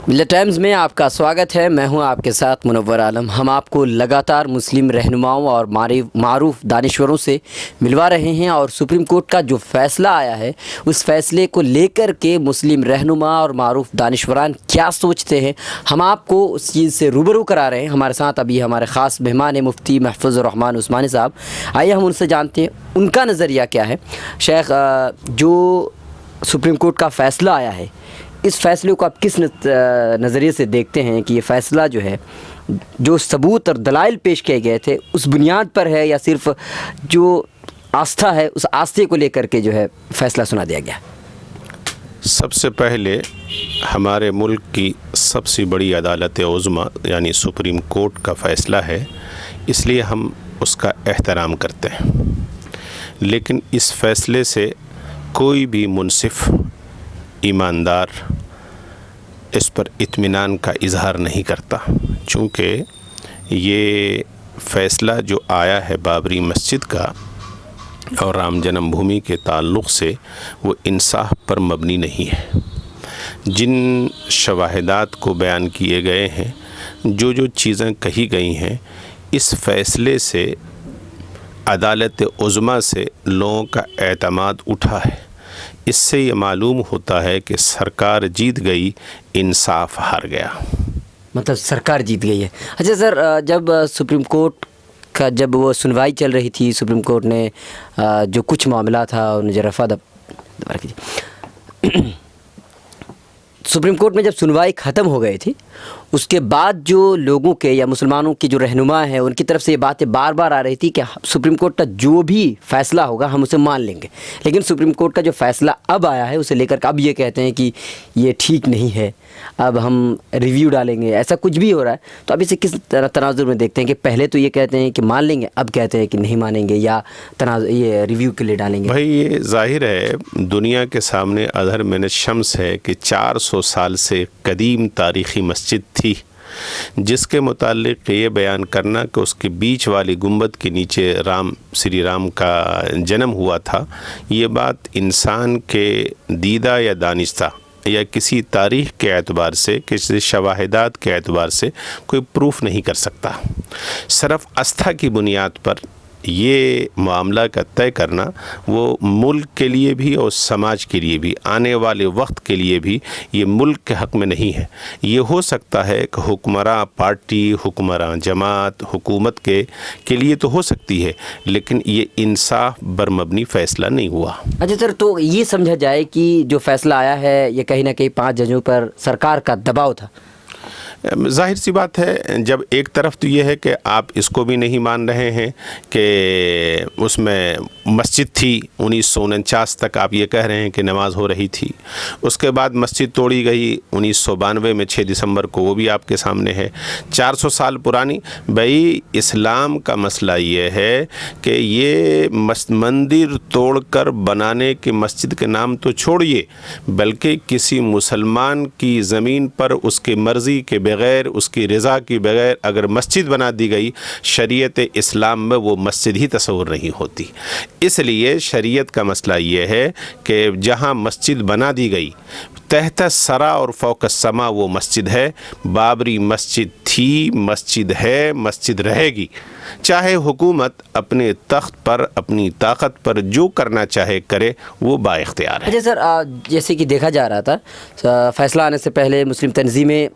ملت ٹائمز میں آپ کا سواگت ہے. میں ہوں آپ کے ساتھ منور عالم. ہم آپ کو لگاتار مسلم رہنماؤں اور معروف دانشوروں سے ملوا رہے ہیں اور سپریم کورٹ کا جو فیصلہ آیا ہے اس فیصلے کو لے کر کے مسلم رہنما اور معروف دانشوران کیا سوچتے ہیں ہم آپ کو اس چیز سے روبرو کرا رہے ہیں. ہمارے ساتھ ابھی ہمارے خاص مہمان ہیں مفتی محفوظ الرحمان عثمانی صاحب. آئیے ہم ان سے جانتے ہیں ان کا نظریہ کیا ہے. شیخ، جو سپریم کورٹ کا فیصلہ آیا ہے اس فیصلے کو آپ کس نظریے سے دیکھتے ہیں کہ یہ فیصلہ جو ہے جو ثبوت اور دلائل پیش کیے گئے تھے اس بنیاد پر ہے یا صرف جو آستھا ہے اس آستے کو لے کر کے جو ہے فیصلہ سنا دیا گیا؟ سب سے پہلے ہمارے ملک کی سب سے بڑی عدالت عظمیٰ یعنی سپریم کورٹ کا فیصلہ ہے، اس لیے ہم اس کا احترام کرتے ہیں. لیکن اس فیصلے سے کوئی بھی منصف ایماندار اس پر اطمینان کا اظہار نہیں کرتا، چونکہ یہ فیصلہ جو آیا ہے بابری مسجد کا اور رام جنم بھومی کے تعلق سے وہ انصاف پر مبنی نہیں ہے. جن شواہدات کو بیان کیے گئے ہیں، جو چیزیں کہی گئی ہیں، اس فیصلے سے عدالت عظمیٰ سے لوگوں کا اعتماد اٹھا ہے. اس سے یہ معلوم ہوتا ہے کہ سرکار جیت گئی، انصاف ہار گیا. مطلب سرکار جیت گئی ہے. اچھا سر، جب سپریم کورٹ کا جب وہ سنوائی چل رہی تھی، سپریم کورٹ نے جو کچھ معاملہ تھا انہیں جو رفع سپریم کورٹ میں جب سنوائی ختم ہو گئی تھی اس کے بعد جو لوگوں کے یا مسلمانوں کی جو رہنما ہیں ان کی طرف سے یہ باتیں بار بار آ رہی تھی کہ سپریم کورٹ کا جو بھی فیصلہ ہوگا ہم اسے مان لیں گے. لیکن سپریم کورٹ کا جو فیصلہ اب آیا ہے اسے لے کر کے اب یہ کہتے ہیں کہ یہ ٹھیک نہیں ہے، اب ہم ریویو ڈالیں گے، ایسا کچھ بھی ہو رہا ہے. تو اب اسے کس طرح تناظر میں دیکھتے ہیں کہ پہلے تو یہ کہتے ہیں کہ مان لیں گے، اب کہتے ہیں کہ نہیں مانیں گے یا یہ ریویو کے لیے ڈالیں گے؟ بھائی یہ ظاہر ہے دنیا کے سامنے اظہر من الشمس ہے کہ 400 سال سے قدیم تاریخی مسجد تھی جس کے متعلق یہ بیان کرنا کہ اس کے بیچ والی گنبد کے نیچے سری رام کا جنم ہوا تھا، یہ بات انسان کے دیدہ یا دانستہ یا کسی تاریخ کے اعتبار سے، کسی شواہدات کے اعتبار سے کوئی پروف نہیں کر سکتا. صرف آستھا کی بنیاد پر یہ معاملہ کا طے کرنا وہ ملک کے لیے بھی اور سماج کے لیے بھی، آنے والے وقت کے لیے بھی یہ ملک کے حق میں نہیں ہے. یہ ہو سکتا ہے کہ حکمراں پارٹی، حکمراں جماعت، حکومت کے لیے تو ہو سکتی ہے، لیکن یہ انصاف بر مبنی فیصلہ نہیں ہوا. اچھا سر، تو یہ سمجھا جائے کہ جو فیصلہ آیا ہے یہ کہیں نہ کہیں 5 ججوں پر سرکار کا دباؤ تھا؟ ظاہر سی بات ہے، جب ایک طرف تو یہ ہے کہ آپ اس کو بھی نہیں مان رہے ہیں کہ اس میں مسجد تھی 1949 تک، آپ یہ کہہ رہے ہیں کہ نماز ہو رہی تھی، اس کے بعد مسجد توڑی گئی 1992 میں 6 دسمبر کو، وہ بھی آپ کے سامنے ہے 400 سال پرانی. بھائی اسلام کا مسئلہ یہ ہے کہ یہ مندر توڑ کر بنانے کے مسجد کے نام تو چھوڑیے، بلکہ کسی مسلمان کی زمین پر اس کے مرضی کے بغیر، اس کی رضا کی بغیر اگر مسجد بنا دی گئی، شریعت اسلام میں وہ مسجد ہی تصور نہیں ہوتی. اس لیے شریعت کا مسئلہ یہ ہے کہ جہاں مسجد بنا دی گئی تحت سرا اور فوق السما وہ مسجد ہے. بابری مسجد تھی، مسجد ہے، مسجد رہے گی. چاہے حکومت اپنے تخت پر، اپنی طاقت پر جو کرنا چاہے کرے، وہ با اختیار ہے. اچھا سر، جیسے کہ دیکھا جا رہا تھا فیصلہ آنے سے پہلے مسلم تنظیمیں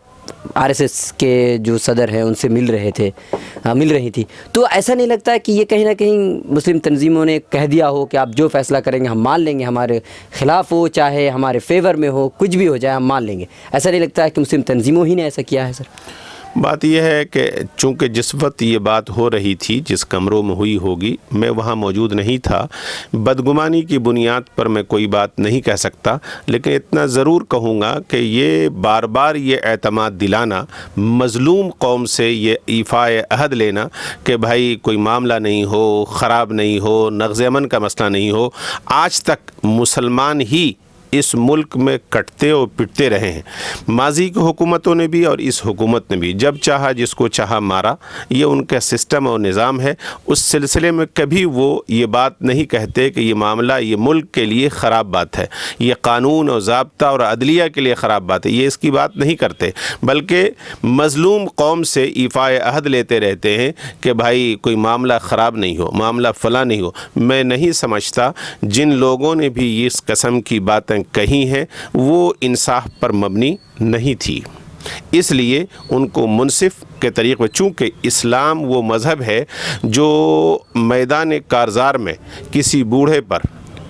RSS کے جو صدر ہیں ان سے مل رہی تھی، تو ایسا نہیں لگتا ہے کہ یہ کہیں نہ کہیں مسلم تنظیموں نے کہہ دیا ہو کہ آپ جو فیصلہ کریں گے ہم مان لیں گے، ہمارے خلاف ہو چاہے ہمارے فیور میں ہو، کچھ بھی ہو جائے ہم مان لیں گے؟ ایسا نہیں لگتا ہے کہ مسلم تنظیموں ہی نے ایسا کیا ہے سر؟ بات یہ ہے کہ چونکہ جس وقت یہ بات ہو رہی تھی، جس کمروں میں ہوئی ہوگی، میں وہاں موجود نہیں تھا، بدگمانی کی بنیاد پر میں کوئی بات نہیں کہہ سکتا، لیکن اتنا ضرور کہوں گا کہ یہ بار بار یہ اعتماد دلانا، مظلوم قوم سے یہ ایفاء عہد لینا کہ بھائی کوئی معاملہ نہیں ہو، خراب نہیں ہو، نقض امن کا مسئلہ نہیں ہو، آج تک مسلمان ہی اس ملک میں کٹتے اور پٹتے رہے ہیں. ماضی کی حکومتوں نے بھی اور اس حکومت نے بھی جب چاہا جس کو چاہا مارا. یہ ان کا سسٹم اور نظام ہے. اس سلسلے میں کبھی وہ یہ بات نہیں کہتے کہ یہ معاملہ یہ ملک کے لیے خراب بات ہے, یہ قانون اور ضابطہ اور عدلیہ کے لیے خراب بات ہے. یہ اس کی بات نہیں کرتے, بلکہ مظلوم قوم سے ایفاء عہد لیتے رہتے ہیں کہ بھائی کوئی معاملہ خراب نہیں ہو, معاملہ فلاں نہیں ہو. میں نہیں سمجھتا جن لوگوں نے بھی اس قسم کی باتیں کہی ہیں وہ انصاف پر مبنی نہیں تھی. اس لیے ان کو منصف کے طریقے پر, چونکہ اسلام وہ مذہب ہے جو میدان کارزار میں کسی بوڑھے پر,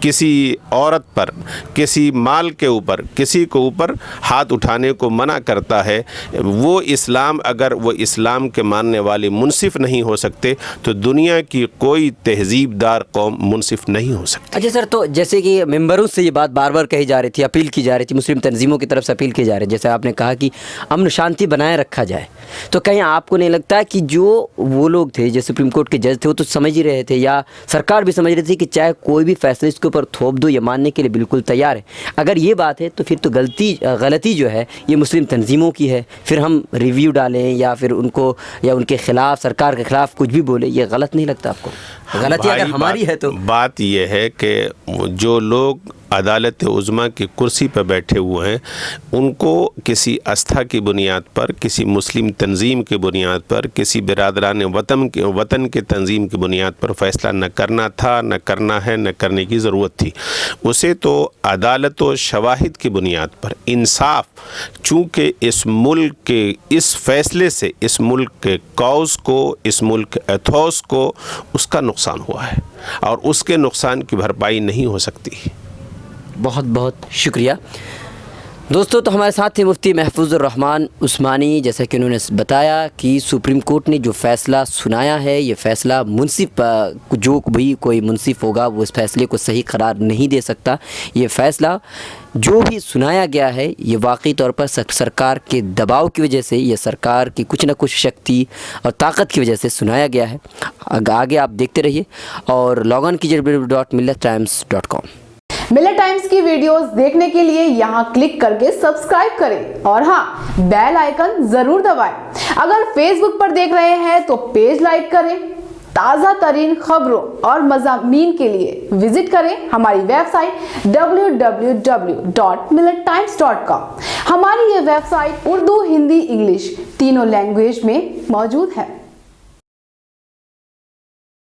کسی عورت پر, کسی مال کے اوپر, کسی کے اوپر ہاتھ اٹھانے کو منع کرتا ہے. وہ اسلام, اگر وہ اسلام کے ماننے والے منصف نہیں ہو سکتے تو دنیا کی کوئی تہذیب دار قوم منصف نہیں ہو سکتی. اچھا سر, تو جیسے کہ ممبروں سے یہ بات بار بار کہی جا رہی تھی, اپیل کی جا رہی تھی, مسلم تنظیموں کی طرف سے اپیل کی جا رہی ہے, جیسے آپ نے کہا کہ امن و شانتی بنائے رکھا جائے, تو کہیں آپ کو نہیں لگتا کہ جو وہ لوگ تھے جو سپریم کورٹ کے جج تھے وہ تو سمجھ ہی رہے تھے, یا سرکار بھی سمجھ رہی تھی کہ چاہے کوئی بھی فیصلے اس کے اوپر تھوپ دو, یہ ماننے کے لیے بالکل تیار ہے. اگر یہ بات ہے تو پھر تو غلطی جو ہے یہ مسلم تنظیموں کی ہے. پھر ہم ریویو ڈالیں یا پھر ان کو, یا ان کے خلاف, سرکار کے خلاف کچھ بھی بولے, یہ غلط نہیں لگتا آپ کو؟ غلطی اگر ہماری ہے تو بات یہ ہے کہ جو لوگ عدالت عظمیٰ کی کرسی پر بیٹھے ہوئے ہیں ان کو کسی آستھا کی بنیاد پر, کسی مسلم تنظیم کی بنیاد پر, کسی برادران وطن کے تنظیم کی بنیاد پر فیصلہ نہ کرنا تھا, نہ کرنا ہے, نہ کرنے کی ضرورت تھی. اسے تو عدالت و شواہد کی بنیاد پر انصاف, چونکہ اس ملک کے اس فیصلے سے اس ملک کے کاؤز کو, اس ملک کے ایتھوس کو اس کا نقصان ہوا ہے اور اس کے نقصان کی بھرپائی نہیں ہو سکتی. بہت بہت شکریہ دوستو. تو ہمارے ساتھ تھے مفتی محفوظ الرحمان عثمانی. جیسا کہ انہوں نے بتایا کہ سپریم کورٹ نے جو فیصلہ سنایا ہے یہ فیصلہ منصف, جو بھی کوئی منصف ہوگا وہ اس فیصلے کو صحیح قرار نہیں دے سکتا. یہ فیصلہ جو بھی سنایا گیا ہے یہ واقعی طور پر سرکار کے دباؤ کی وجہ سے, یہ سرکار کی کچھ نہ کچھ شکتی اور طاقت کی وجہ سے سنایا گیا ہے. آگے آپ دیکھتے رہیے اور لاگ آن کیجیے millettimes.com. ملت ٹائمز کی ویڈیوز دیکھنے کے لیے یہاں کلک کر کے سبسکرائب کریں اور ہاں بیل آئیکن ضرور دبائیں. اگر فیس بک پر دیکھ رہے ہیں تو پیج لائک کریں. تازہ ترین خبروں اور مضامین کے لیے وزٹ کریں ہماری ویب سائٹ www.millettimes.com. ہماری یہ website Urdu, Hindi, English تینوں لینگویج میں موجود ہے.